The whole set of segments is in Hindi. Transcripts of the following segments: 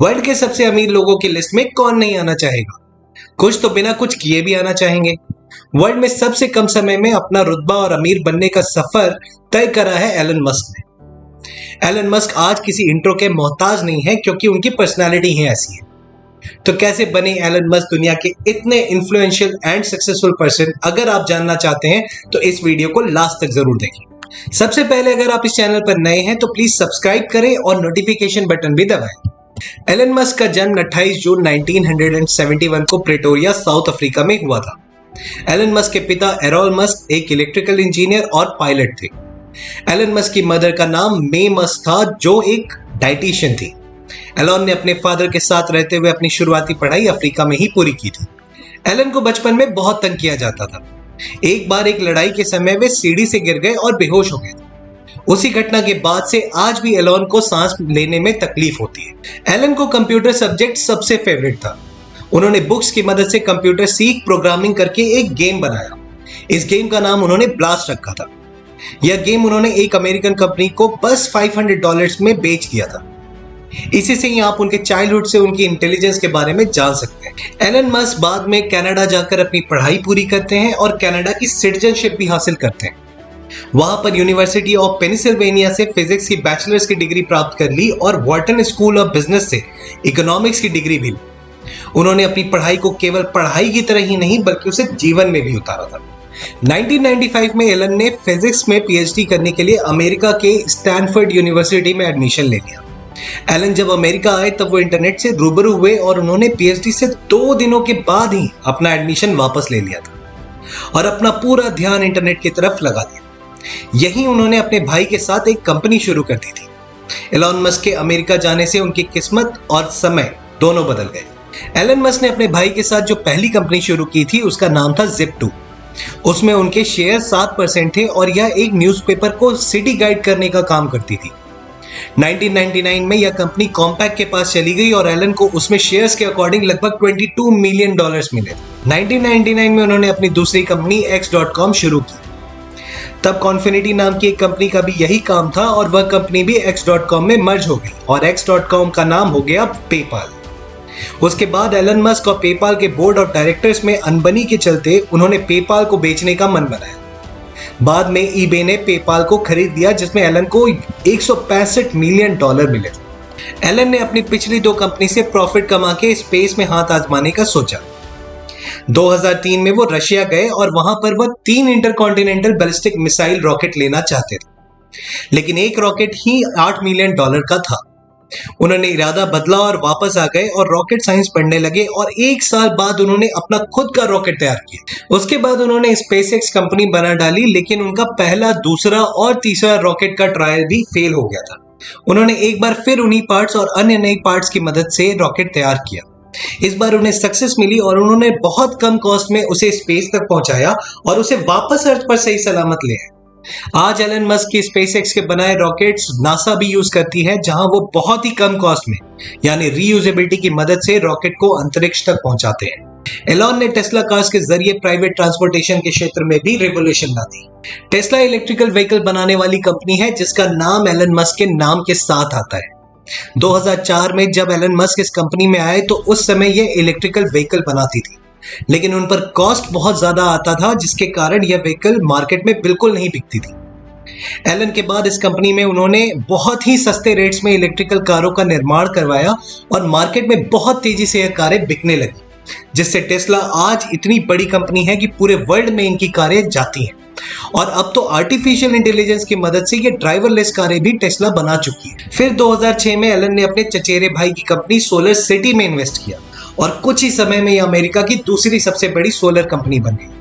वर्ल्ड के सबसे अमीर लोगों की लिस्ट में कौन नहीं आना चाहेगा? कुछ तो बिना कुछ किए भी आना चाहेंगे। वर्ल्ड में सबसे कम समय में अपना रुतबा और अमीर बनने का सफर तय करा है एलन मस्क ने। एलन मस्क आज किसी इंट्रो के मोहताज नहीं है, क्योंकि उनकी पर्सनालिटी ही ऐसी है। तो कैसे बने एलन मस्क दुनिया के इतने इन्फ्लुएंशियल एंड सक्सेसफुल पर्सन? अगर आप जानना चाहते हैं तो इस वीडियो को लास्ट तक जरूर देखें। सबसे पहले अगर आप इस चैनल पर नए हैं तो प्लीज सब्सक्राइब करें और नोटिफिकेशन बटन भी दबाएं। एलन मस्क का जन्म 28 जून 1971 को प्रेटोरिया, साउथ अफ्रीका में हुआ था। एलन मस्क के पिता एरोल मस्क एक इलेक्ट्रिकल इंजीनियर और पायलट थे। एलन मस्क की मदर का नाम मे मस्क था, जो एक डाइटिशियन थी। एलन ने अपने फादर के साथ रहते हुए अपनी शुरुआती पढ़ाई अफ्रीका में ही पूरी की थी। एलन को बचपन में बहुत तंग किया जाता था। एक बार एक लड़ाई के समय वे सीढ़ी से गिर गए और बेहोश हो गए थे। उसी घटना के बाद से आज भी एलन को सांस लेने में तकलीफ होती है। एलन को कंप्यूटर सब्जेक्ट सबसे फेवरेट था। उन्होंने बुक्स की मदद से कंप्यूटर सीख प्रोग्रामिंग करके एक गेम बनाया। इस गेम का नाम उन्होंने ब्लास्ट रखा था। यह गेम उन्होंने एक अमेरिकन कंपनी को बस $500 में बेच दिया था। इसी से ही आप उनके चाइल्डहुड से उनकी इंटेलिजेंस के बारे में जान सकते हैं। एलन मस्क बाद में कनाडा जाकर अपनी पढ़ाई पूरी करते हैं और कनाडा की सिटीजनशिप भी हासिल करते हैं। वहां पर यूनिवर्सिटी ऑफ पेनिसिल्वेनिया से फिजिक्स की बैचलर्स की डिग्री प्राप्त कर ली और व्हार्टन स्कूल ऑफ बिजनेस से इकोनॉमिक्स की डिग्री भी ली। उन्होंने अपनी पढ़ाई को केवल पढ़ाई की तरह ही नहीं बल्कि उसे जीवन में भी उतारा था। 1995 में एलन ने फिजिक्स में पीएचडी करने के लिए अमेरिका के स्टैनफोर्ड यूनिवर्सिटी में एडमिशन ले लिया। एलन जब अमेरिका आए तब वो इंटरनेट से रूबरू हुए और उन्होंने पीएचडी से 2 दिनों के बाद ही अपना एडमिशन वापस ले लिया था और अपना पूरा ध्यान इंटरनेट की तरफ लगा दिया। यहीं उन्होंने अपने भाई के साथ एक कंपनी शुरू कर दी थी। एलन मस्क के अमेरिका जाने से उनकी किस्मत और समय दोनों बदल गए। एलन मस्क ने अपने भाई के साथ जो पहली कंपनी शुरू की थी उसका नाम था Zip2। उसमें उनके शेयर 7% थे और यह एक न्यूज़पेपर को सिटी गाइड करने का काम करती थी। 1999 में यह कंपनी कॉम्पैक्ट के पास चली गई और एलन को उसमें शेयर्स के अकॉर्डिंग लगभग $22 मिलियन मिले। 1999 में उन्होंने अपनी दूसरी कंपनी X.com शुरू की। तब कॉन्फिनिटी नाम की एक कंपनी का भी यही काम था और वह कंपनी भी X.com में मर्ज हो गई और X.com का नाम हो गया पेपाल। उसके बाद एलन मस्क और पेपाल के बोर्ड ऑफ डायरेक्टर्स में अनबनी के चलते उन्होंने पेपाल को बेचने का मन बनाया। बाद में ईबे ने पेपाल को खरीद लिया, जिसमें एलन को $165 मिलियन मिले। एलन ने अपनी पिछली 2 कंपनी से प्रॉफिट कमा के स्पेस में हाथ आजमाने का सोचा। 2003 में वो रशिया गए और वहां पर वह 3 इंटरकॉन्टिनेंटल बैलिस्टिक मिसाइल रॉकेट लेना चाहते थे, लेकिन एक रॉकेट ही $8 मिलियन का था। उन्होंने इरादा बदला और वापस आ गए और रॉकेट साइंस पढ़ने लगे और 1 साल बाद उन्होंने अपना खुद का रॉकेट तैयार किया। उसके बाद उन्होंने स्पेसएक्स कंपनी बना डाली, लेकिन उनका पहला, दूसरा और तीसरा रॉकेट का ट्रायल भी फेल हो गया था। उन्होंने एक बार फिर उन्हीं पार्ट्स और अन्य नई पार्ट्स की मदद से रॉकेट तैयार किया। इस बार उन्हें सक्सेस मिली और उन्होंने बहुत कम कॉस्ट में उसे स्पेस तक पहुंचाया और उसे वापस अर्थ पर सही सलामत ले आए। आज एलन मस्क की स्पेसएक्स के बनाए रॉकेट्स नासा भी यूज करती है, जहां वो बहुत ही कम कॉस्ट में यानी रीयूजेबिलिटी की मदद से रॉकेट को अंतरिक्ष तक पहुंचाते हैं। एलन ने टेस्ला कार्स के जरिए प्राइवेट ट्रांसपोर्टेशन के क्षेत्र में भी रिवोल्यूशन ला दी। टेस्ला इलेक्ट्रिकल व्हीकल बनाने वाली कंपनी है जिसका नाम एलन मस्क के नाम के साथ आता है। 2004 में जब एलन मस्क इस कंपनी में आए तो उस समय ये इलेक्ट्रिकल व्हीकल बनाती थी, लेकिन उन पर कॉस्ट बहुत ज्यादा आता था, जिसके कारण यह व्हीकल मार्केट में बिल्कुल नहीं बिकती थी। एलन के बाद इस कंपनी में उन्होंने बहुत ही सस्ते रेट्स में इलेक्ट्रिकल कारों का निर्माण करवाया और मार्केट में बहुत तेजी से यह कारें बिकने लगी, जिससे टेस्ला आज इतनी बड़ी कंपनी है कि पूरे वर्ल्ड में इनकी कारें जाती हैं। और अब तो आर्टिफिशियल इंटेलिजेंस की मदद से ये ड्राइवरलेस कारें भी टेस्ला बना चुकी है। फिर 2006 में एलन ने अपने चचेरे भाई की कंपनी सोलर सिटी में इन्वेस्ट किया और कुछ ही समय में यह अमेरिका की दूसरी सबसे बड़ी सोलर कंपनी बन गई।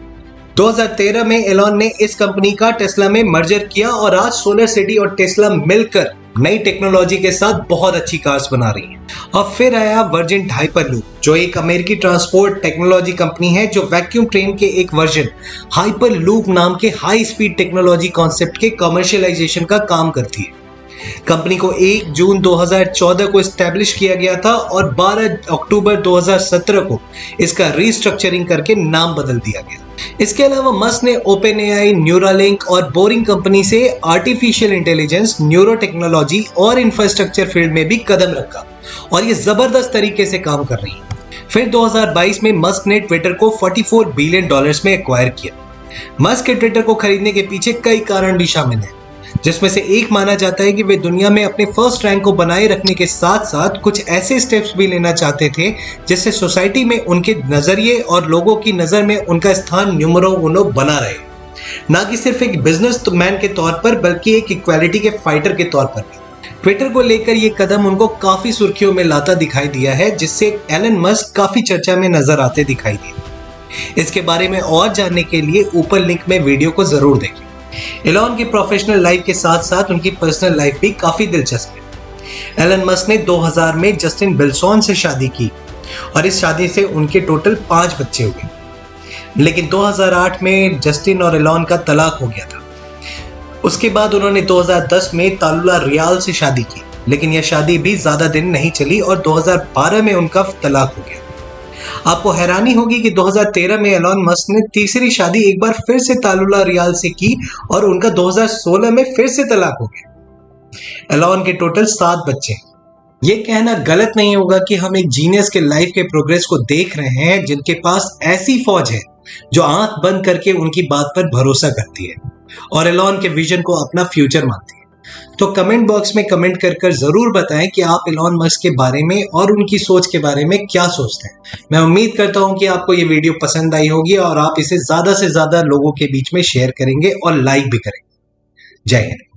2013 में एलन ने इस कंपनी का टेस्ला में मर्जर किया और आज सोलर सिटी और टेस्ला मिलकर नई टेक्नोलॉजी के साथ बहुत अच्छी कार्स बना रही हैं। और फिर आया वर्जिन हाइपरलूप, जो एक अमेरिकी ट्रांसपोर्ट टेक्नोलॉजी कंपनी है जो वैक्यूम ट्रेन के एक वर्जन हाइपरलूप नाम के हाई स्पीड टेक्नोलॉजी कॉन्सेप्ट के कमर्शियलाइजेशन का काम करती है। कंपनी को 1 जून 2014 को एस्टेब्लिश किया गया था और 12 अक्टूबर 2017 को इसका रीस्ट्रक्चरिंग करके नाम बदल दिया गया। इसके अलावा मस्क ने ओपन एआई, न्यूरालिंक और बोरिंग कंपनी से आर्टिफिशियल इंटेलिजेंस, न्यूरो टेक्नोलॉजी और इंफ्रास्ट्रक्चर फील्ड में भी कदम रखा और ये जबरदस्त तरीके से काम कर रही है। फिर 2022 में मस्क ने ट्विटर को $44 बिलियन में एक्वायर किया। मस्क के ट्विटर को खरीदने के पीछे कई कारण भी शामिल हैं, जिसमें से एक माना जाता है कि वे दुनिया में अपने फर्स्ट रैंक को बनाए रखने के साथ साथ कुछ ऐसे स्टेप्स भी लेना चाहते थे जिससे सोसाइटी में उनके नजरिए और लोगों की नजर में उनका स्थान न्यूमरो उनो बना रहे, ना कि सिर्फ एक बिजनेसमैन के तौर पर बल्कि एक इक्वालिटी के फाइटर के तौर पर भी। ट्विटर को लेकर ये कदम उनको काफी सुर्खियों में लाता दिखाई दिया है, जिससे एलन मस्क काफी चर्चा में नजर आते दिखाई दिए। इसके बारे में और जानने के लिए ऊपर लिंक में वीडियो को जरूर देखें। एलन की प्रोफेशनल लाइफ के साथ साथ उनकी पर्सनल लाइफ भी काफी दिलचस्प है। एलन मस्क ने 2000 में जस्टिन बिल्सॉन से शादी की और इस शादी से उनके टोटल 5 बच्चे हुए, लेकिन 2008 में जस्टिन और एलन का तलाक हो गया था। उसके बाद उन्होंने 2010 में तालुला रियाल से शादी की, लेकिन यह शादी भी ज्यादा दिन नहीं चली और 2012 में उनका तलाक हो गया। आपको हैरानी होगी कि 2013 में एलन मस्क ने तीसरी शादी एक बार फिर से तालुला रियाल से की और उनका 2016 में फिर से तलाक हो गया। एलन के टोटल 7 बच्चे। ये कहना गलत नहीं होगा कि हम एक जीनियस के लाइफ के प्रोग्रेस को देख रहे हैं जिनके पास ऐसी फौज है जो आंख बंद करके उनकी बात पर भरोसा करती है और एलन के विजन को अपना फ्यूचर मानती है। तो कमेंट बॉक्स में कमेंट कर जरूर बताएं कि आप एलन मस्क के बारे में और उनकी सोच के बारे में क्या सोचते हैं। मैं उम्मीद करता हूं कि आपको ये वीडियो पसंद आई होगी और आप इसे ज्यादा से ज्यादा लोगों के बीच में शेयर करेंगे और लाइक भी करेंगे। जय हिंद।